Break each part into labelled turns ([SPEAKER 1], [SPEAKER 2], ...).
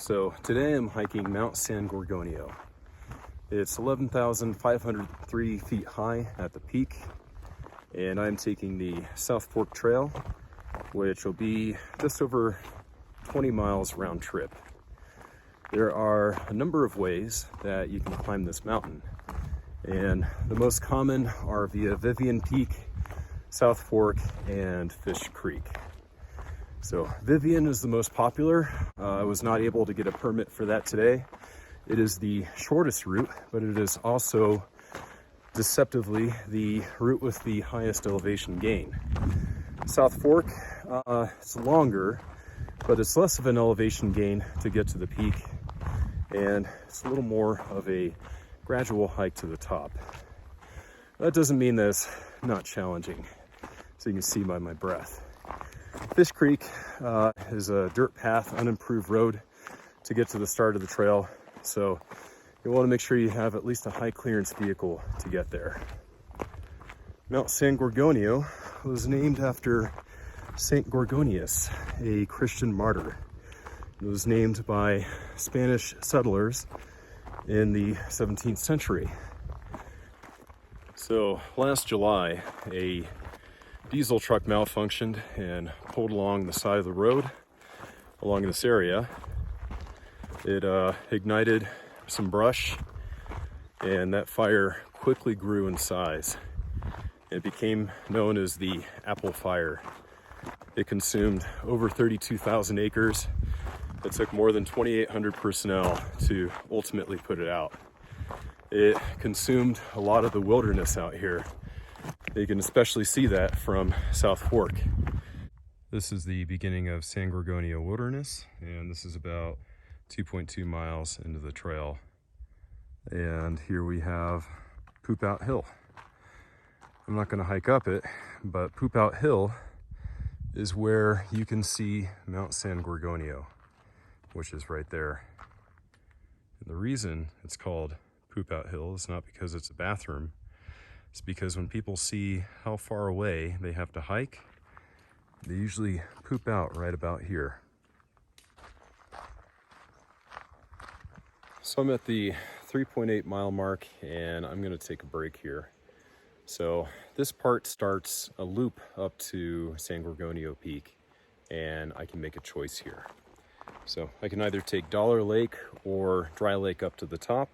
[SPEAKER 1] So today I'm hiking Mount San Gorgonio. It's 11,503 feet high at the peak, and I'm taking the South Fork Trail, which will be just over 20 miles round trip. There are a number of ways that you can climb this mountain, and the most common are via Vivian Peak, South Fork, and Fish Creek. So Vivian is the most popular. I was not able to get a permit for that today. It is the shortest route, but it is also deceptively the route with the highest elevation gain. South Fork, it's longer, but it's less of an elevation gain to get to the peak, and it's a little more of a gradual hike to the top. That doesn't mean that it's not challenging, so you can see by my breath. Fish Creek is a dirt path, unimproved road to get to the start of the trail, so you want to make sure you have at least a high clearance vehicle to get there. Mount San Gorgonio was named after Saint Gorgonius, a Christian martyr. It was named by Spanish settlers in the 17th century. So last July, a diesel truck malfunctioned and pulled along the side of the road along this area. It ignited some brush, and that fire quickly grew in size. It became known as the Apple Fire. It consumed over 32,000 acres. It took more than 2,800 personnel to ultimately put it out. It consumed a lot of the wilderness out here. You can especially see that from South Fork. This is the beginning of San Gorgonio Wilderness, and this is about 2.2 miles into the trail. And here we have Poop Out Hill. I'm not going to hike up it, but Poop Out Hill is where you can see Mount San Gorgonio, which is right there. And the reason it's called Poop Out Hill is not because it's a bathroom. It's because when people see how far away they have to hike, they usually poop out right about here. So I'm at the 3.8 mile mark, and I'm going to take a break here. So this part starts a loop up to San Gorgonio Peak, and I can make a choice here. So I can either take Dollar Lake or Dry Lake up to the top.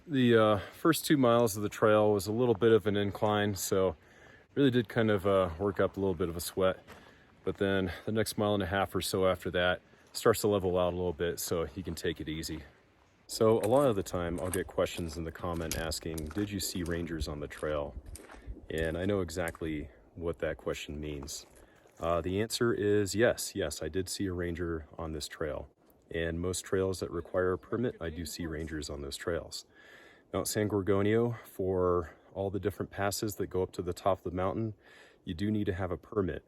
[SPEAKER 1] The first 2 miles of the trail was a little bit of an incline, so really did kind of work up a little bit of a sweat. But then the next mile and a half or so after that starts to level out a little bit, so you can take it easy. So a lot of the time I'll get questions in the comment asking, did you see rangers on the trail? And I know exactly what that question means. The answer is yes, I did see a ranger on this trail. And most trails that require a permit, I do see rangers on those trails. Mount San Gorgonio, for all the different passes that go up to the top of the mountain, you do need to have a permit.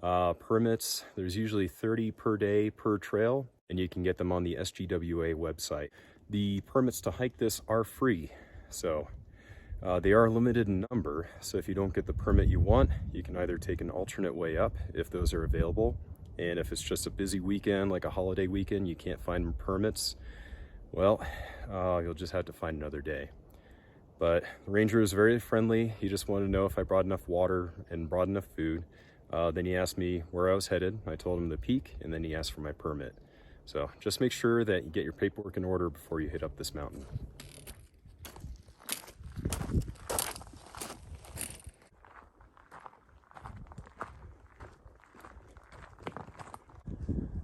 [SPEAKER 1] Permits, there's usually 30 per day per trail, and you can get them on the SGWA website. The permits to hike this are free, so they are limited in number, so if you don't get the permit you want, you can either take an alternate way up if those are available, and if it's just a busy weekend, like a holiday weekend, you can't find permits, well, you'll just have to find another day. But the ranger is very friendly. He just wanted to know if I brought enough water and brought enough food. Then he asked me where I was headed. I told him the peak, and then he asked for my permit. So just make sure that you get your paperwork in order before you hit up this mountain.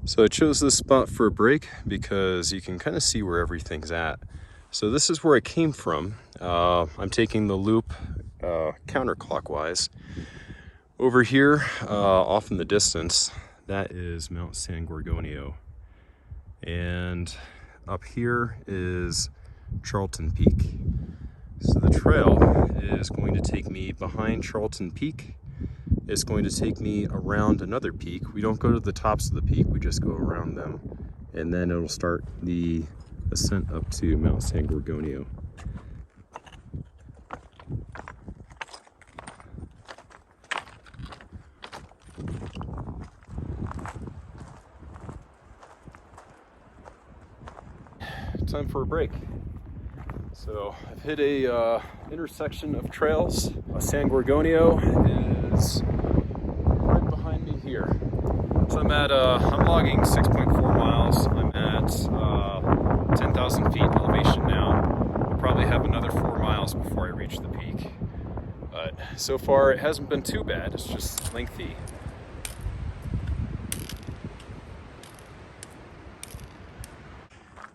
[SPEAKER 1] So I chose this spot for a break because you can kind of see where everything's at. So this is where I came from. I'm taking the loop counterclockwise. Over here, off in the distance, that is Mount San Gorgonio. And up here is Charlton Peak. So the trail is going to take me behind Charlton Peak. It's going to take me around another peak. We don't go to the tops of the peak, we just go around them. And then it'll start the ascent up to Mount San Gorgonio. time for a break. So I've hit a intersection of trails. San Gorgonio is right behind me here. So I'm logging 6.4 miles. I'm at 10,000 feet elevation now. I'll probably have another 4 miles before I reach the peak. But so far it hasn't been too bad, it's just lengthy.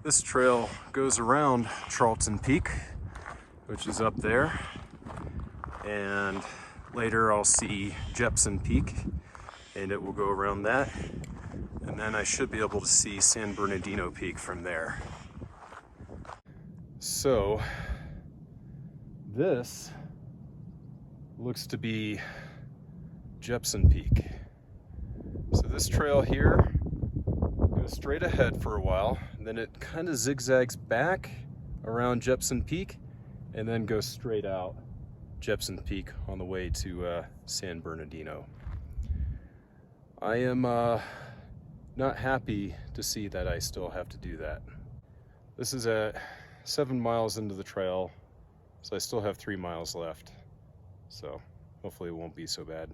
[SPEAKER 1] This trail goes around Charlton Peak, which is up there, and later I'll see Jepson Peak, and it will go around that, and then I should be able to see San Bernardino Peak from there. So this looks to be Jepson Peak. So this trail here goes straight ahead for a while, and then it kind of zigzags back around Jepson Peak, and then goes straight out Jepson Peak on the way to San Bernardino. I am not happy to see that I still have to do that. This is at 7 miles into the trail, so I still have 3 miles left. So hopefully it won't be so bad.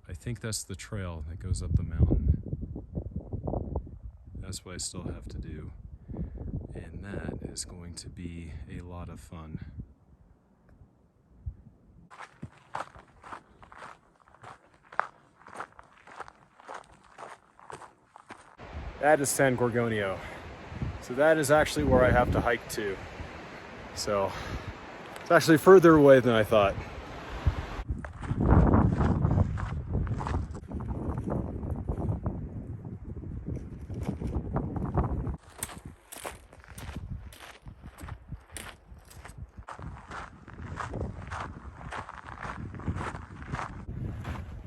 [SPEAKER 1] I think that's the trail that goes up the mountain. That's what I still have to do. And that is going to be a lot of fun. That is San Gorgonio. So that is actually where I have to hike to. So it's actually further away than I thought.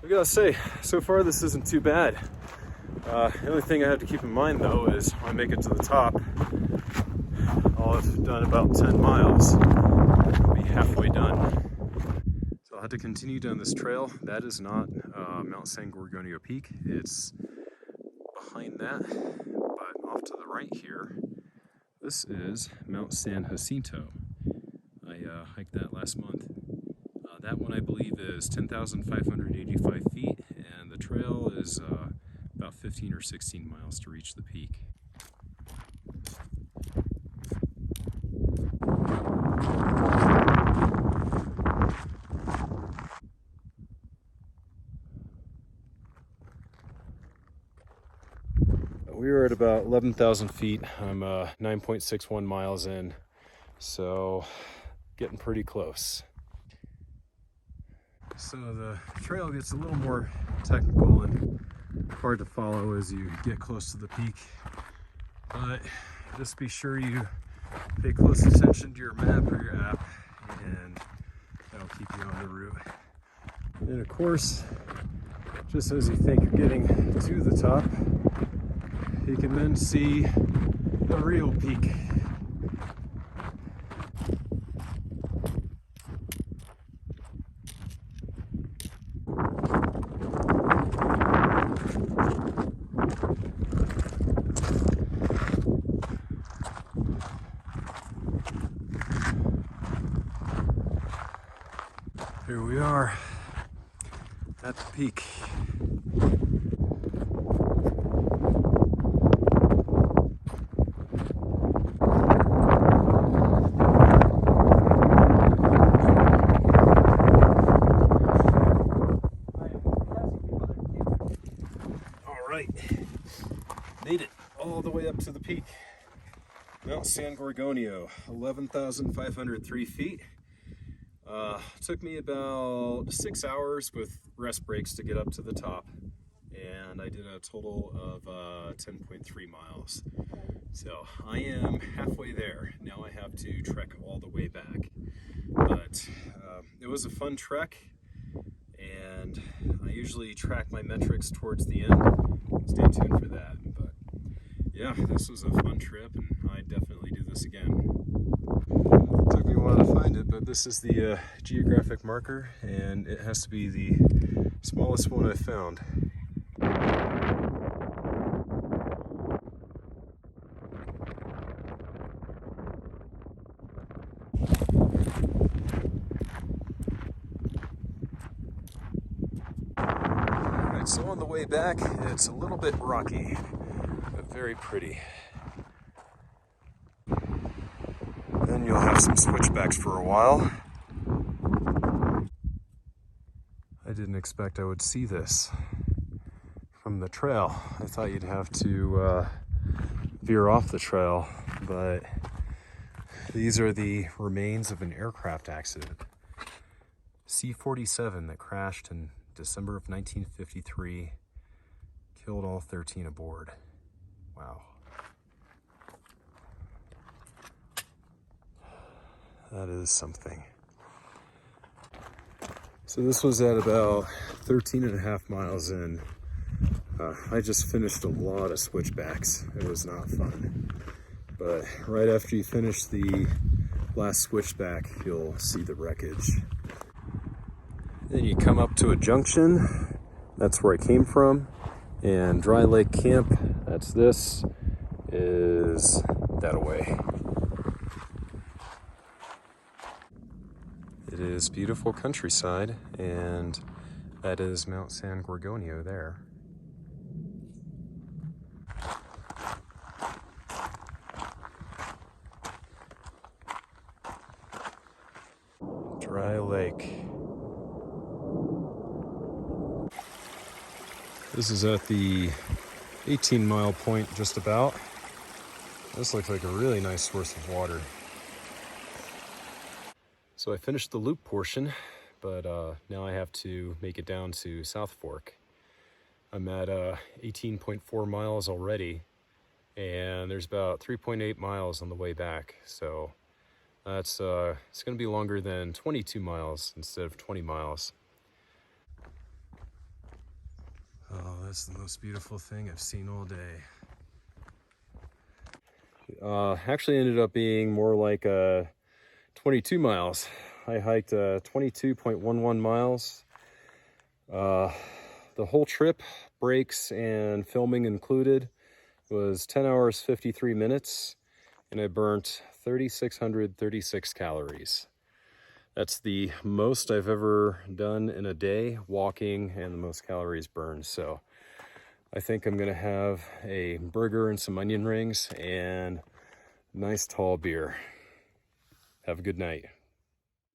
[SPEAKER 1] I gotta say, so far this isn't too bad. The only thing I have to keep in mind though is when I make it to the top, I'll have done about 10 miles. I'll be halfway done. So I'll have to continue down this trail. That is not Mount San Gorgonio Peak. It's behind that, but off to the right here, this is Mount San Jacinto. I hiked that last month. That one I believe is 10,585 feet, and the trail is about 15 or 16 miles to reach the peak. We were at about 11,000 feet. I'm 9.61 miles in, so getting pretty close. So the trail gets a little more technical and hard to follow as you get close to the peak, but just be sure you pay close attention to your map or your app, and that'll keep you on the route. And of course, just as you think you're getting to the top, you can then see the real peak. Here we are at the peak. All right, made it all the way up to the peak. Mount San Gorgonio, 11,503 feet. Took me about 6 hours with rest breaks to get up to the top, and I did a total of 10.3 miles. So I am halfway there. Now I have to trek all the way back. But it was a fun trek, and I usually track my metrics towards the end. Stay tuned for that. But yeah, this was a fun trip, and I'd definitely do this again. Took me a while to find it, but this is the Geographic Marker, and it has to be the smallest one I've found. Alright, so on the way back, it's a little bit rocky, but very pretty. Then you'll have some switchbacks for a while. I didn't expect I would see this from the trail. I thought you'd have to veer off the trail, but these are the remains of an aircraft accident. C-47 that crashed in December of 1953, killed all 13 aboard. Wow. That is something. So this was at about 13 and a half miles in. I just finished a lot of switchbacks. It was not fun. But right after you finish the last switchback, you'll see the wreckage. Then you come up to a junction. That's where I came from. And Dry Lake Camp, that's this, is that away. It is beautiful countryside, and that is Mount San Gorgonio there. Dry Lake. This is at the 18-mile point, just about. This looks like a really nice source of water. So I finished the loop portion, but now I have to make it down to South Fork. I'm at 18.4 miles already, and there's about 3.8 miles on the way back. So that's it's going to be longer than 22 miles instead of 20 miles. Oh, that's the most beautiful thing I've seen all day. Actually ended up being more like 22 miles. I hiked 22.11 miles. The whole trip, breaks and filming included, was 10 hours 53 minutes, and I burnt 3,636 calories. That's the most I've ever done in a day walking, and the most calories burned. So I think I'm gonna have a burger and some onion rings and a nice tall beer. Have a good night.